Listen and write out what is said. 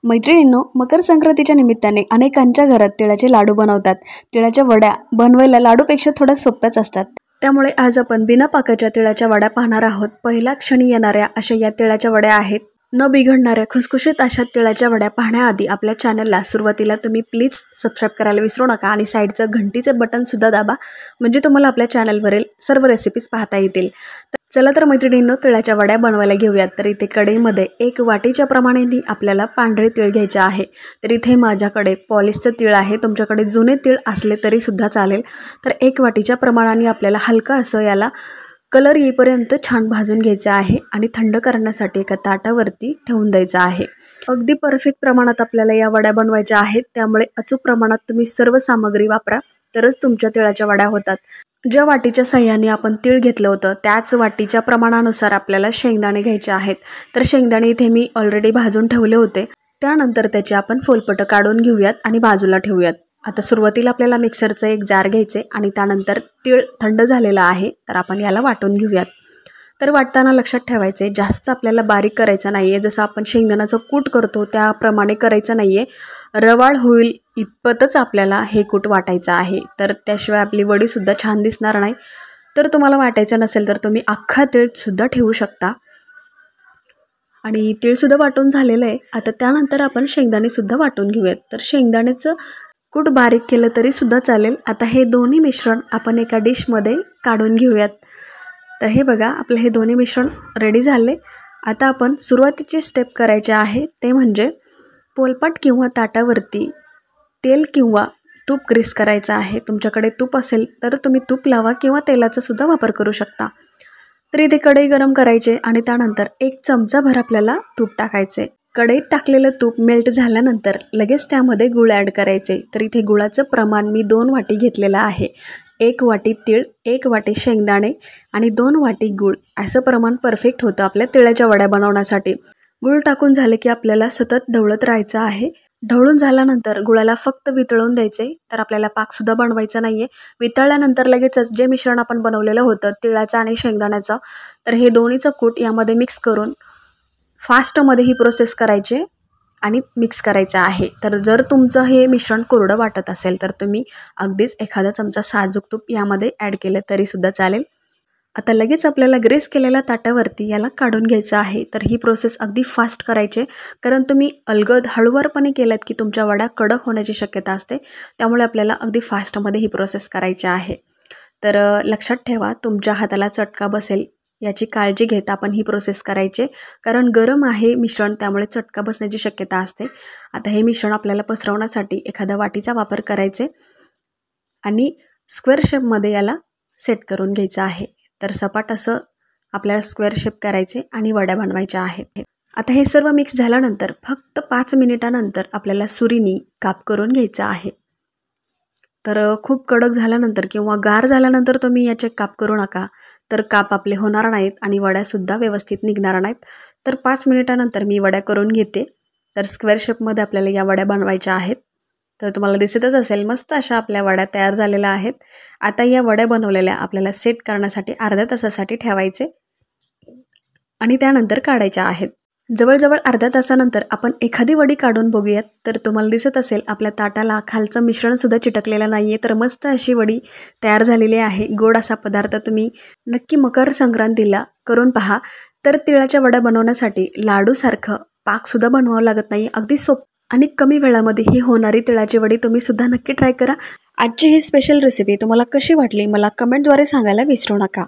मैत्रिणींनो, मकर संक्रांतीच्या निमित्ताने अनेकांच्या घरात तिळाचे लाडू बनवतात। तिळाच्या वड्या बनवायला लाडूपेक्षा थोड्या सोप्याच असतात। त्यामुळे आज आपण बिना पाकाच्या तिळाच्या वड्या पाहणार आहोत। पहिल्या क्षणी येणाऱ्या अशा या तिळाच्या वड्या आहेत। न बिघडणाऱ्या खुसखुशीत अशा तिळाच्या वड्या पाहण्याआधी आपल्या चॅनलला सुरुवातीला तुम्ही प्लीज सबस्क्राइब करायला विसरू नका आणि साईडचं घंटीचे बटन सुद्धा दाबा, म्हणजे तुम्हाला आपल्या चॅनलवरील सर्व रेसिपीज पाहता येतील। चला तर मैत्रिणींनो, तिळाच्या वड्या बनवायला घेऊयात। तर इथे कढईमध्ये 1 वाटीच्या प्रमाणाने आपल्याला पांढरे तीळ घ्यायचे आहे। तर इथे माझ्याकडे पॉलिशचं तीळ आहे, तुमच्याकडे जुने तीळ असले तरी सुद्धा चालेल। तर 1 वाटीच्या प्रमाणाने आपल्याला हलका असं याला कलर येईपर्यंत छान भाजून घ्यायचं आहे आणि थंड करण्यासाठी एका ताटावरती ठेवून द्यायचं आहे। अगदी परफेक्ट प्रमाणात आपल्याला या वड्या बनवायच्या आहेत, त्यामुळे अचूक प्रमाणात तुम्ही सर्व सामग्री वापरा, तरच तुमच्या तिळाच्या वड्या होतात। ज्या वाटीच्या साह्याने आपण तीळ घेतलं होतं त्याच वाटीच्या प्रमाणानुसार आपल्याला शेंगदाणे घ्यायचे आहेत। तर शेंगदाणे इथे मी ऑलरेडी भाजून ठेवले होते। त्यानंतर त्याचे आपण फोलपटं काढून घेऊयात आणि बाजूला ठेवूयात। आता सुरुवातीला आपल्याला मिक्सरचं एक जार घ्यायचे आणि त्यानंतर तीळ थंड झालेला आहे, तर आपण याला वाटून घेऊयात। तर वाटताना लक्षात ठेवायचे, जास्त आपल्याला बारीक करायचं नाहीये, जसं आपण शेंगदाण्याचं कूट करतो त्याप्रमाणे करायचं नाहीये। रवाळ होईल इतपतच आपल्याला हे कूट वाटायचं आहे, तर त्याशिवाय आपली वडी सुद्धा छान दिसणार नाही। तर तुम्हाला वाटायचं नसेल तर तुम्ही अख्खा तीळ सुद्धा ठेवू शकता। आणि तीळ सुद्धा वाटून झालेलं आहे। आता त्यानंतर आपण शेंगदाणे सुद्धा वाटून घेऊयात। तर शेंगदाण्याचं कूट बारीक केलं तरी सुद्धा चालेल। आता हे दोन्ही मिश्रण आपण एका डिशमध्ये काढून घेऊयात। तर हे बघा, आपलं हे दोन्ही मिश्रण रेडी झाले। आता आपण सुरुवातीची स्टेप करायचे आहे, ते म्हणजे पोलपाट किंवा ताटावरती तेल किंवा तूप ग्रीस करायचं आहे। तुमच्याकडे तूप असेल तर तुम्ही तूप लावा किंवा तेलाचा सुद्धा वापर करू शकता। तर इथे कढई गरम करायचे आणि त्यानंतर 1 चमचाभर आपल्याला तूप टाकायचे। कढईत टाकलेलं तूप मेल्ट झाल्यानंतर लगेच त्यामध्ये गूळ ॲड करायचे। तर इथे गुळाचं प्रमाण मी 2 वाटी घेतलेलं आहे। 1 वाटी तीळ, 1 वाटी शेंगदाणे आणि 2 वाटी गूळ, असं प्रमाण परफेक्ट होतं आपल्या तिळाच्या वड्या बनवण्यासाठी। गूळ टाकून झाले की आपल्याला सतत ढवळत राहायचं आहे। ढवळून झाल्यानंतर गुळाला फक्त वितळून द्यायचे, तर आपल्याला पाकसुद्धा बनवायचा नाहीये। वितळल्यानंतर लगेचच जे मिश्रण आपण बनवलेलं होतं तिळाचं आणि शेंगदाण्याचं, तर हे दोन्हीचं कूट यामध्ये मिक्स करून फास्टमध्ये ही प्रोसेस करायची आणि मिक्स करायचं आहे। तर जर तुमचं हे मिश्रण कोरडं वाटत असेल तर तुम्ही अगदीच एखादा चमचा साजूक तूप यामध्ये ॲड केलं तरी सुद्धा चालेल। आता लगेच आपल्याला ग्रेस केलेल्या ताटावरती याला काढून घ्यायचं आहे। तर ही प्रोसेस अगदी फास्ट करायची, कारण तुम्ही अलगद हळूवारपणे केलात की तुमच्या वड्या कडक होण्याची शक्यता असते, त्यामुळे आपल्याला अगदी फास्टमध्ये ही प्रोसेस करायची आहे। तर लक्षात ठेवा, तुमच्या हाताला चटका बसेल याची काळजी घेता आपण ही प्रोसेस करायची, कारण गरम आहे मिश्रण, त्यामुळे चटका बसण्याची शक्यता असते। आता हे मिश्रण आपल्याला पसरवण्यासाठी एखाद्या वाटीचा वापर करायचे आणि स्क्वेअर शेपमध्ये याला सेट करून घ्यायचं आहे। तर सपाट असं आपल्याला स्क्वेअर शेप करायचे आणि वड्या बनवायच्या आहेत। आता हे सर्व मिक्स झाल्यानंतर फक्त 5 मिनिटानंतर आपल्याला सुरीनी काप करून घ्यायचं आहे। तर खूप कडक झाल्यानंतर किंवा गार झाल्यानंतर तुम्ही याचे काप करू नका, तर काप आपले होणार नाहीत आणि वड्यासुद्धा व्यवस्थित निघणार नाहीत। तर 5 मिनिटानंतर मी वड्या करून घेते। तर स्क्वेअर शेपमध्ये आपल्याला या वड्या बनवायच्या आहेत। तर तुम्हाला दिसतच असेल, मस्त अशा आपल्या वड्या तयार झालेल्या आहेत। आता या वड्या बनवलेल्या आपल्याला सेट करण्यासाठी अर्ध्या तासासाठी ठेवायचे आणि त्यानंतर काढायच्या आहेत। जवळजवळ अर्ध्या तासानंतर आपण एखादी वडी काढून बघूयात। तर तुम्हाला दिसत असेल आपल्या ताटाला खालचं मिश्रणसुद्धा चिटकलेलं नाही आहे, तर मस्त अशी वडी तयार झालेली आहे। गोड असा पदार्थ तुम्ही नक्की मकर संक्रांतीला करून पहा। तर तिळाच्या वड्या बनवण्यासाठी लाडूसारखं पाकसुद्धा बनवावं लागत नाही, अगदी सोपं आणि कमी वेळामध्ये ही होणारी तिळाची वडी तुम्ही सुद्धा नक्की ट्राय करा। आजची ही स्पेशल रेसिपी तुम्हाला कशी वाटली मला कमेंटद्वारे सांगायला विसरू नका।